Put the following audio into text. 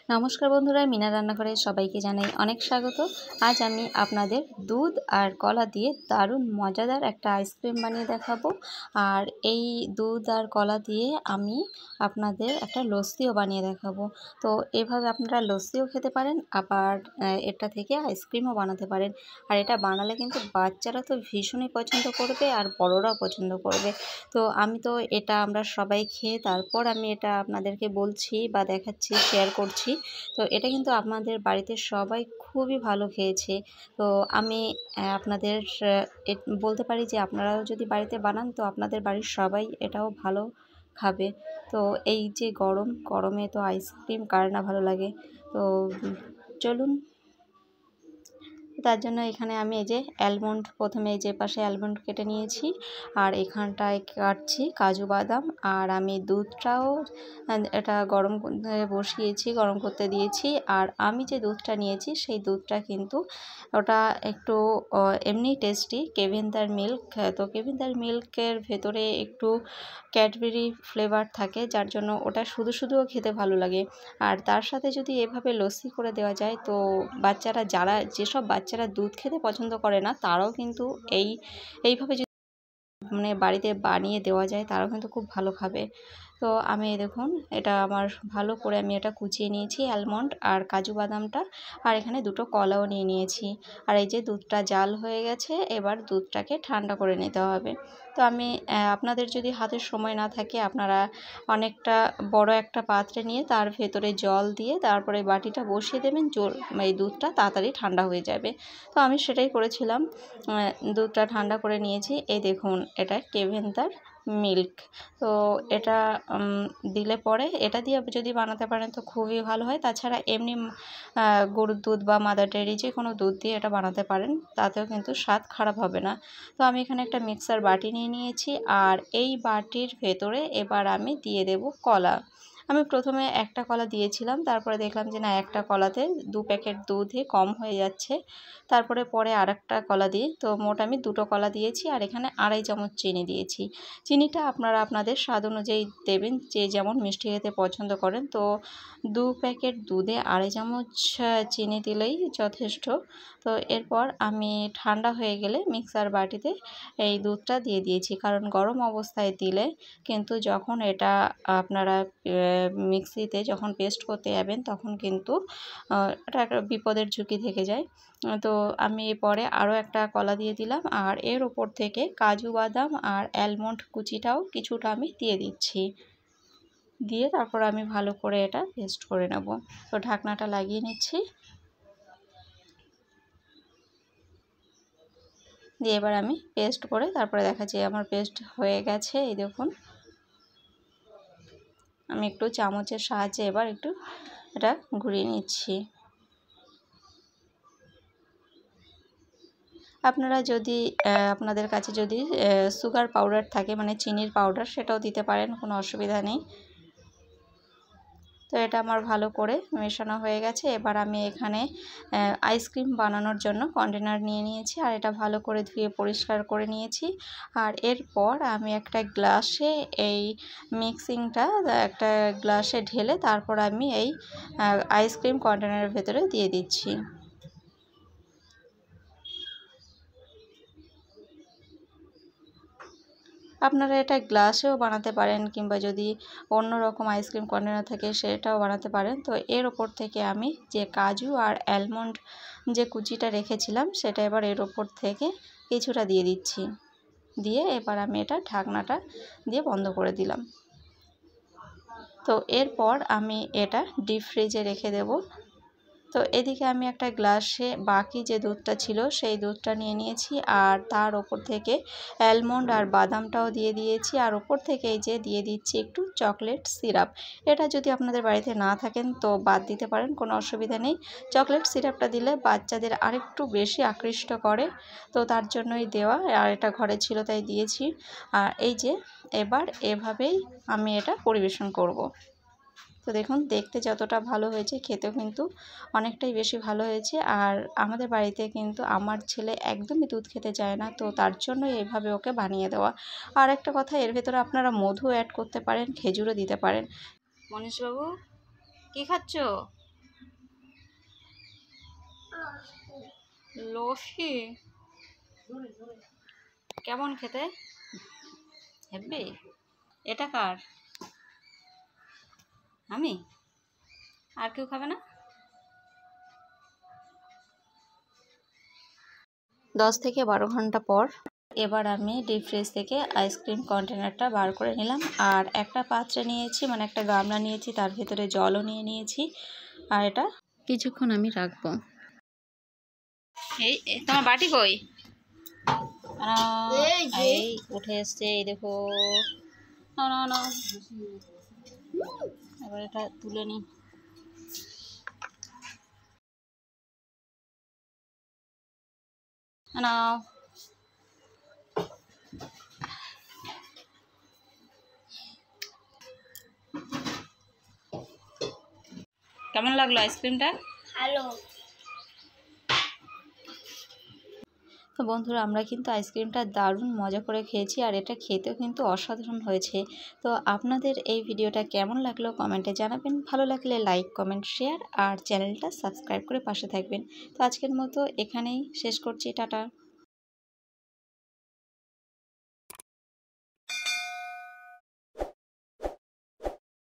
নমস্কার বন্ধুরা, মিনা রান্নাঘরে সবাইকে জানাই অনেক স্বাগত। আজ আমি আপনাদের দুধ আর কলা দিয়ে দারুণ মজাদার একটা আইসক্রিম বানিয়ে দেখাবো। আর এই দুধ আর কলা দিয়ে আমি আপনাদের একটা লস্যিও বানিয়ে দেখাবো। তো এভাবে আপনারা লস্যিও খেতে পারেন, আবার এটা থেকে আইসক্রিমও বানাতে পারেন। আর এটা বানালে কিন্তু বাচ্চারা তো ভীষণই পছন্দ করবে আর বড়রাও পছন্দ করবে। তো আমরা সবাই খেয়ে তারপর আমি এটা আপনাদেরকে বলছি বা দেখাচ্ছি, শেয়ার করছি। তো এটা কিন্তু আপনাদের বাড়িতে সবাই খুবই ভালো খেয়েছে। তো আমি আপনাদের বলতে পারি যে আপনারাও যদি বাড়িতে বানান তো আপনাদের বাড়ির সবাই এটাও ভালো খাবে। তো এই যে গরমে তো আইসক্রিম কার না ভালো লাগে। তো চলুন, তার জন্য এখানে আমি এই যে অ্যালমন্ড, প্রথমে এই যে পাশে অ্যালমন্ড কেটে নিয়েছি, আর এখানটায় কাটছি কাজু বাদাম। আর আমি দুধটাও এটা গরম বসিয়েছি, গরম করতে দিয়েছি। আর আমি যে দুধটা নিয়েছি সেই দুধটা কিন্তু ওটা একটু এমনি টেস্টি, কেভিন্দার মিল্ক। তো কেভিন্দার মিল্কের ভেতরে একটু ক্যাডবেরি ফ্লেভার থাকে, যার জন্য ওটা শুধুও খেতে ভালো লাগে। আর তার সাথে যদি এভাবে লস্যি করে দেওয়া যায় তো যেসব বাচ্চারা দুধ খেতে পছন্দ করে না তারাও কিন্তু এইভাবে যদি বাড়িতে বানিয়ে দেওয়া যায় তারাও কিন্তু খুব ভালো খাবে। তো আমি দেখুন, এটা আমার ভালো করে আমি এটা কুচিয়ে নিয়েছি অ্যালমন্ড আর কাজু বাদামটা, আর এখানে দুটো কলাও নিয়ে নিয়েছি। আর এই যে দুধটা জাল হয়ে গেছে, এবার দুধটাকে ঠান্ডা করে নিতে হবে। তো আমি আপনাদের যদি হাতে সময় না থাকে আপনারা অনেকটা বড় একটা পাত্রে নিয়ে তার ভেতরে জল দিয়ে তারপরে বাটিটা বসিয়ে দেবেন, এই দুধটা তাড়াতাড়ি ঠান্ডা হয়ে যাবে। তো আমি সেটাই করেছিলাম, দুধটা ঠান্ডা করে নিয়েছি। এই দেখুন, এটা কেভেন্দার মিল্ক। তো এটা দিলে পরে এটা দিয়ে যদি বানাতে পারেন তো খুবই ভালো হয়। তাছাড়া এমনি গরুর দুধ বা মাদার ডেয়ারি যে কোনো দুধ দিয়ে এটা বানাতে পারেন, তাতেও কিন্তু স্বাদ খারাপ হবে না। তো আমি এখানে একটা মিক্সার বাটি নিয়ে নিয়েছি, আর এই বাটির ভেতরে এবার আমি দিয়ে দেব কলা। আমি প্রথমে একটা কলা দিয়েছিলাম, তারপরে দেখলাম যে না, একটা কলাতে 2 প্যাকেট দুধে কম হয়ে যাচ্ছে। পরে আরেকটা কলা দিই, তো মোট আমি 2টো কলা দিয়েছি। আর এখানে 2.5 চামচ চিনি দিয়েছি। চিনিটা আপনারা আপনাদের স্বাদ অনুযায়ী দেবেন, যে যেমন মিষ্টি খেতে পছন্দ করেন। তো 2 প্যাকেট দুধে 2.5 চামচ চিনি দিলেই যথেষ্ট। তো এরপর আমি ঠান্ডা হয়ে গেলে মিক্সার বাটিতে এই দুধটা দিয়ে দিয়েছি, কারণ গরম অবস্থায় দিলে কিন্তু যখন এটা আপনারা মিক্সিতে যখন পেস্ট করতে যাবেন তখন কিন্তু এটা একটা বিপদের ঝুঁকি থেকে যায়। তো আমি পরে আরও একটা কলা দিয়ে দিলাম, আর এর ওপর থেকে কাজু বাদাম আর অ্যালমন্ড কুচিটাও কিছুটা আমি দিয়ে দিচ্ছি। দিয়ে তারপর আমি ভালো করে এটা পেস্ট করে নেব। তো ঢাকনাটা লাগিয়ে নিচ্ছি, দিয়ে এবার আমি পেস্ট করে তারপরে দেখাচ্ছি আমার পেস্ট হয়ে গেছে। এই দেখুন, আমি একটু চামচের সাহায্যে এবার একটু এটা ঘুরিয়ে নিচ্ছি। আপনারা যদি আপনাদের কাছে যদি সুগার পাউডার থাকে, মানে চিনির পাউডার, সেটাও দিতে পারেন, কোনো অসুবিধা নেই। তো এটা আমার ভালো করে মেশানো হয়ে গেছে। এবার আমি এখানে আইসক্রিম বানানোর জন্য কন্টেনার নিয়ে নিয়েছি, আর এটা ভালো করে ধুয়ে পরিষ্কার করে নিয়েছি। আর এরপর আমি একটা গ্লাসে এই মিক্সিংটা একটা গ্লাসে ঢেলে তারপর আমি এই আইসক্রিম কন্টেনারের ভেতরে দিয়ে দিচ্ছি। আপনারা এটা গ্লাসেও বানাতে পারেন, কিংবা যদি অন্য রকম আইসক্রিম কন্টেনার থাকে সেটাও বানাতে পারেন। তো এর ওপর থেকে আমি যে কাজু আর অ্যালমন্ড যে কুচিটা রেখেছিলাম সেটা এবার এর ওপর থেকে কিছুটা দিয়ে দিচ্ছি। দিয়ে এবার আমি এটা ঢাকনাটা দিয়ে বন্ধ করে দিলাম। তো এরপর আমি এটা ডিপ ফ্রিজে রেখে দেব। তো এদিকে আমি একটা গ্লাসে বাকি যে দুধটা ছিল সেই দুধটা নিয়ে নিয়েছি, আর তার ওপর থেকে অ্যালমন্ড আর বাদামটাও দিয়ে দিয়েছি। আর ওপর থেকে এই যে দিয়ে দিচ্ছি একটু চকলেট সিরাপ। এটা যদি আপনাদের বাড়িতে না থাকেন তো বাদ দিতে পারেন, কোনো অসুবিধা নেই। চকলেট সিরাপটা দিলে বাচ্চাদের আরেকটু বেশি আকৃষ্ট করে, তো তার জন্যই দেওয়া। আর এটা ঘরে ছিল তাই দিয়েছি। আর এই যে এবার এভাবেই আমি এটা পরিবেশন করব। তো দেখুন, দেখতে যতটা ভালো হয়েছে খেতেও কিন্তু অনেকটাই বেশি ভালো হয়েছে। আর আমাদের বাড়িতে কিন্তু আমার ছেলে একদমই দুধ খেতে চায় না, তো তার জন্য এইভাবে ওকে বানিয়ে দেওয়া। আর একটা কথা, এর ভেতরে আপনারা মধু অ্যাড করতে পারেন, খেজুরও দিতে পারেন। মনীশবাবু, কী খাচ্ছ? লস্যি কেমন খেতে? হেব্বি। এটা কার? আমি? আর কেউ খাবে না? 10 থেকে 12 ঘন্টা পর এবার আমি ডিপ ফ্রিজ থেকে আইসক্রিম কন্টেনারটা বার করে নিলাম। আর একটা পাত্রে নিয়েছি, মানে একটা গামলা নিয়েছি, তার ভেতরে জলও নিয়েছি। আর এটা কিছুক্ষণ আমি রাখবো। এই তোমার বাটি কই? এই উঠে এসছে, এই দেখো। না না না, এবার এটা তুলে নি। নাও। কেমন লাগলো আইসক্রিমটা? ভালো। তো বন্ধুরা, আমরা কিন্তু আইসক্রিমটা দারুণ মজা করে খেয়েছি, আর এটা খেতেও কিন্তু অসাধারণ হয়েছে। তো আপনাদের এই ভিডিওটা কেমন লাগলো কমেন্টে জানাবেন। ভালো লাগলে লাইক, কমেন্ট, শেয়ার আর চ্যানেলটা সাবস্ক্রাইব করে পাশে থাকবেন। তো আজকের মতো এখানেই শেষ করছি, টাটা।